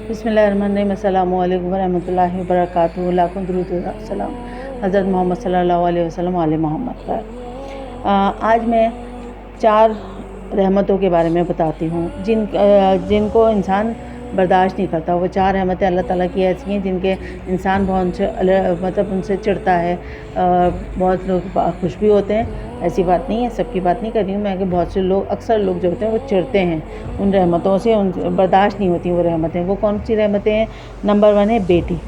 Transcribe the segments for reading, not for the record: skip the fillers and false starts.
बिस्मिल्लाहिर्रहमानिर्रहीम। अस्सलामु अलैकुम वरहमतुल्लाहि वबरकातुहू। लाखों दुरूद व सलाम हज़रत मोहम्मद सल्लल्लाहु अलैहि वसल्लम आले मोहम्मद पर। आज मैं 4 रहमतों के बारे में बताती हूँ जिनको इंसान बर्दाश्त नहीं करता। वो 4 रहमतें अल्लाह ताला की ऐसी हैं जिनके इंसान बहुत उनसे चिढ़ता है। बहुत लोग खुश भी होते हैं, ऐसी बात नहीं है, सबकी बात नहीं कर रही हूँ मैं, कि बहुत से लोग, अक्सर लोग जो होते हैं वो चिढ़ते हैं उन रहमतों से, उन बर्दाश्त नहीं होती वो रहमतें। वो कौन सी रहमतें हैं? नंबर 1 है बेटी।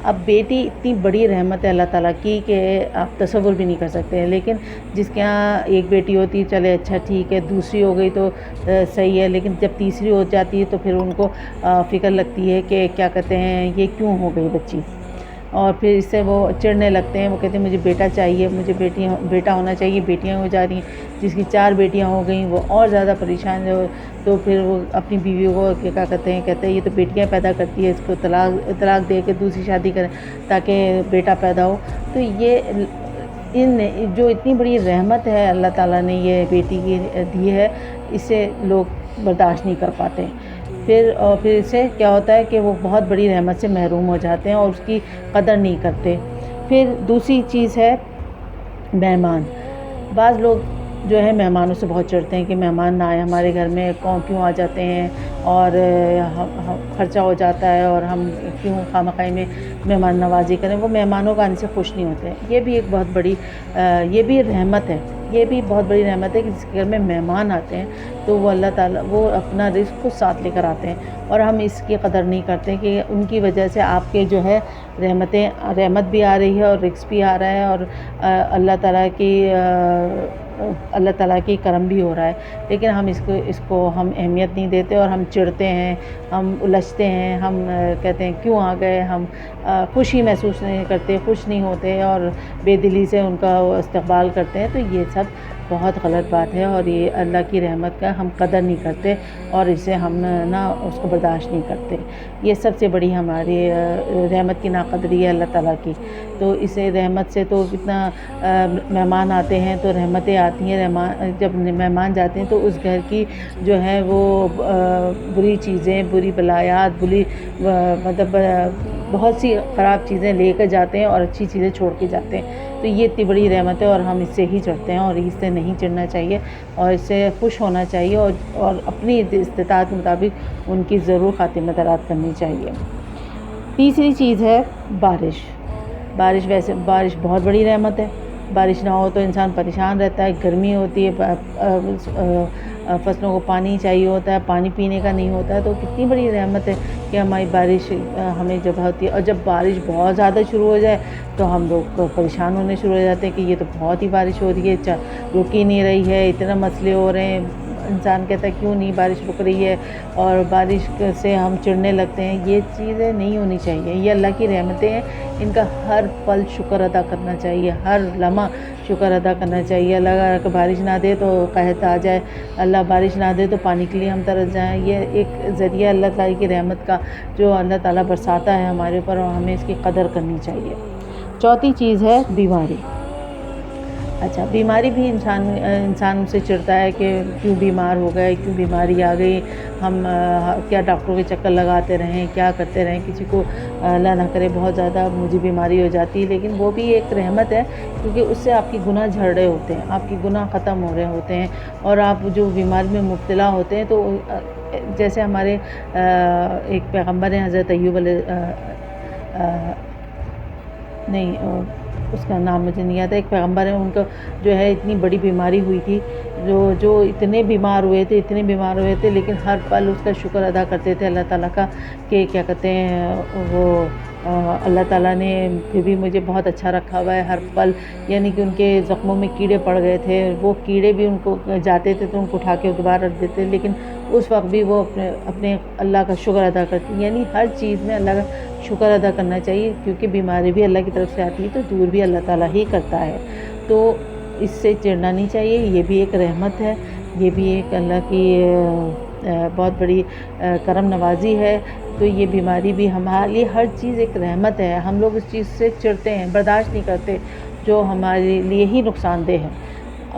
अब बेटी इतनी बड़ी रहमत है अल्लाह ताला की कि आप तसव्वुर भी नहीं कर सकते हैं। लेकिन जिसके यहाँ एक बेटी होती है, चले अच्छा ठीक है, दूसरी हो गई तो सही है, लेकिन जब तीसरी हो जाती है तो फिर उनको फ़िक्र लगती है कि क्या कहते हैं, ये क्यों हो गई बच्ची, और फिर इससे वो चिढ़ने लगते हैं। वो कहते हैं मुझे बेटा चाहिए, मुझे बेटा होना चाहिए, बेटियां हो जा रही हैं। जिसकी 4 बेटियां हो गई वो और ज़्यादा परेशान हो, तो फिर वो अपनी बीवी को क्या कहते हैं ये तो बेटियां पैदा करती है, इसको तलाक दे के दूसरी शादी करें ताकि बेटा पैदा हो। तो ये जो इतनी बड़ी रहमत है अल्लाह ताला ने ये बेटी की दी है, इसे लोग बर्दाश्त नहीं कर पाते। फिर इससे क्या होता है कि वो बहुत बड़ी रहमत से महरूम हो जाते हैं और उसकी कदर नहीं करते। फिर दूसरी चीज़ है मेहमान। बाज़ लोग जो है मेहमानों से बहुत चिढ़ते हैं कि मेहमान ना आए हमारे घर में, क्यों आ जाते हैं, और ख़र्चा हो जाता है, और हम क्यों खामख़ाई में मेहमान नवाज़ी करें। वो मेहमानों का आने से खुश नहीं होते हैं। ये भी एक बहुत बड़ी ये भी रहमत है, ये भी बहुत बड़ी रहमत है कि जिसके घर में मेहमान आते हैं तो वो अल्लाह ताला वो अपना रिज़्क़ खुद साथ लेकर आते हैं, और हम इसकी कदर नहीं करते कि उनकी वजह से आपके जो है रहमत भी आ रही है और रिज़्क़ भी आ रहा है, और अल्लाह ताला की करम भी हो रहा है। लेकिन हम इसको हम अहमियत नहीं देते और हम चिढ़ते हैं, हम उलझते हैं, हम कहते हैं क्यों आ गए, हम खुशी महसूस नहीं करते, खुश नहीं होते और बेदिली से उनका इस्तक़बाल करते हैं। तो ये सब बहुत गलत बात है, और ये अल्लाह की रहमत का हम कदर नहीं करते और इसे हम ना उसको बर्दाश्त नहीं करते। ये सबसे बड़ी हमारी रहमत की नाक़दरी है अल्लाह ताला की। तो इसे रहमत से तो कितना मेहमान आते हैं तो रहमतें आती हैं, जब मेहमान जाते हैं तो उस घर की जो है वो बुरी चीज़ें, बुरी बलायात, बहुत सी ख़राब चीज़ें लेकर जाते हैं और अच्छी चीज़ें छोड़ के जाते हैं। तो ये इतनी बड़ी रहमत है और हम इससे ही चिढ़ते हैं, और इससे नहीं चिढ़ना चाहिए और इससे खुश होना चाहिए, और अपनी इस्तिताअत के मुताबिक उनकी ज़रूर खातिरमदरात करनी चाहिए। तीसरी चीज़ है बारिश। बारिश बहुत बड़ी रहमत है। बारिश ना हो तो इंसान परेशान रहता है, गर्मी होती है, फसलों को पानी चाहिए होता है, पानी पीने का नहीं होता है। तो कितनी बड़ी रहमत है कि हमारी बारिश हमें जब होती है, और जब बारिश बहुत ज़्यादा शुरू हो जाए तो हम लोग परेशान होने शुरू हो जाते हैं कि ये तो बहुत ही बारिश हो रही है, रुक ही नहीं रही है, इतना मसले हो रहे हैं। इंसान कहता है क्यों नहीं बारिश रुक रही है, और बारिश से हम चिढ़ने लगते हैं। ये चीज़ें नहीं होनी चाहिए। ये अल्लाह की रहमतें हैं, इनका हर पल शुक्र अदा करना चाहिए, हर लम्हा शुक्र अदा करना चाहिए। अल्लाह अगर बारिश ना दे तो कहत आ जाए, अल्लाह बारिश ना दे तो पानी के लिए हम तरस जाएं। ये एक ज़रिया अल्लाह ताला की रहमत का जो अल्लाह ताला बरसाता है हमारे ऊपर, और हमें इसकी कदर करनी चाहिए। चौथी चीज़ है बीमारी। अच्छा, बीमारी भी इंसान से चिढ़ता है कि क्यों बीमार हो गए, क्यों बीमारी आ गई, हम क्या डॉक्टरों के चक्कर लगाते रहें, क्या करते रहें। किसी को अल्लाह ना करे बहुत ज़्यादा मुझे बीमारी हो जाती है, लेकिन वो भी एक रहमत है, क्योंकि उससे आपके गुनाह झड़ रहे होते हैं, आपके गुनाह ख़त्म हो रहे होते हैं, और आप जो बीमारी में मुब्तला होते हैं। तो जैसे हमारे एक पैगम्बर हैं हज़रत अय्यूब उसका नाम मुझे नहीं आता, एक पैगम्बर है, उनको जो है इतनी बड़ी बीमारी हुई थी, जो इतने बीमार हुए थे, लेकिन हर पल उसका शुक्र अदा करते थे अल्लाह ताला का, कि क्या कहते हैं वो अल्लाह ताला ने फिर भी मुझे बहुत अच्छा रखा हुआ है हर पल। यानी कि उनके ज़ख्मों में कीड़े पड़ गए थे, वो कीड़े भी उनको जाते थे तो उनको उठा के दोबारा रख देते, लेकिन उस वक्त भी वो अपने अल्लाह का शुक्र अदा करती। यानी हर चीज़ में अल्लाह का शुक्र अदा करना चाहिए, क्योंकि बीमारी भी अल्लाह की तरफ से आती है तो दूर भी अल्लाह ताला ही करता है। तो इससे चिढ़ना नहीं चाहिए, ये भी एक रहमत है, ये भी एक अल्लाह की बहुत बड़ी करम नवाज़ी है। तो ये बीमारी भी हमारे लिए, हर चीज़ एक रहमत है। हम लोग उस चीज़ से चिढ़ते हैं, बर्दाश्त नहीं करते जो हमारे लिए ही नुकसानदेह है।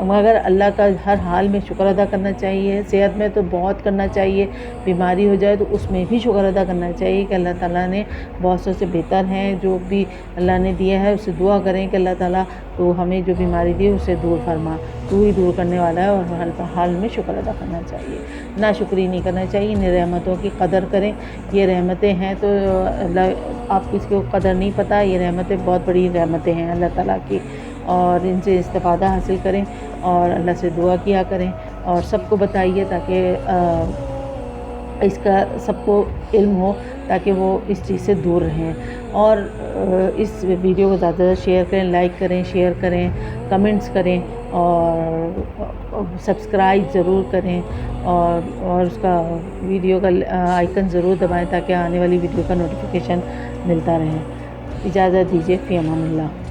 مگر اللہ کا ہر حال میں شکر ادا کرنا چاہیے. صحت میں تو بہت کرنا چاہیے، بیماری ہو جائے تو اس میں بھی شکر ادا کرنا چاہیے کہ اللہ تعالیٰ نے بہت سے بہتر ہیں. جو بھی اللہ نے دیا ہے اسے دعا کریں کہ اللہ تعالیٰ تو ہمیں جو بیماری دی اسے دور فرما، تو ہی دور کرنے والا ہے. اور ہر حال میں شکر ادا کرنا چاہیے، ناشکری نہیں کرنا چاہیے. ان رحمتوں کی قدر کریں. یہ رحمتیں ہیں تو اللہ، آپ کسی کو قدر نہیں پتہ، یہ رحمتیں بہت بڑی رحمتیں ہیں اللہ تعالیٰ کی، اور ان سے استفادہ حاصل کریں اور اللہ سے دعا کیا کریں اور سب کو بتائیے تاکہ اس کا سب کو علم ہو، تاکہ وہ اس چیز سے دور رہیں. اور اس ویڈیو کو زیادہ سے شیئر کریں، لائک کریں، شیئر کریں، کمنٹس کریں اور سبسکرائب ضرور کریں اور اس کا ویڈیو کا آئیکن ضرور دبائیں تاکہ آنے والی ویڈیو کا نوٹیفیکیشن ملتا رہے. اجازت دیجیے، فی امان اللہ.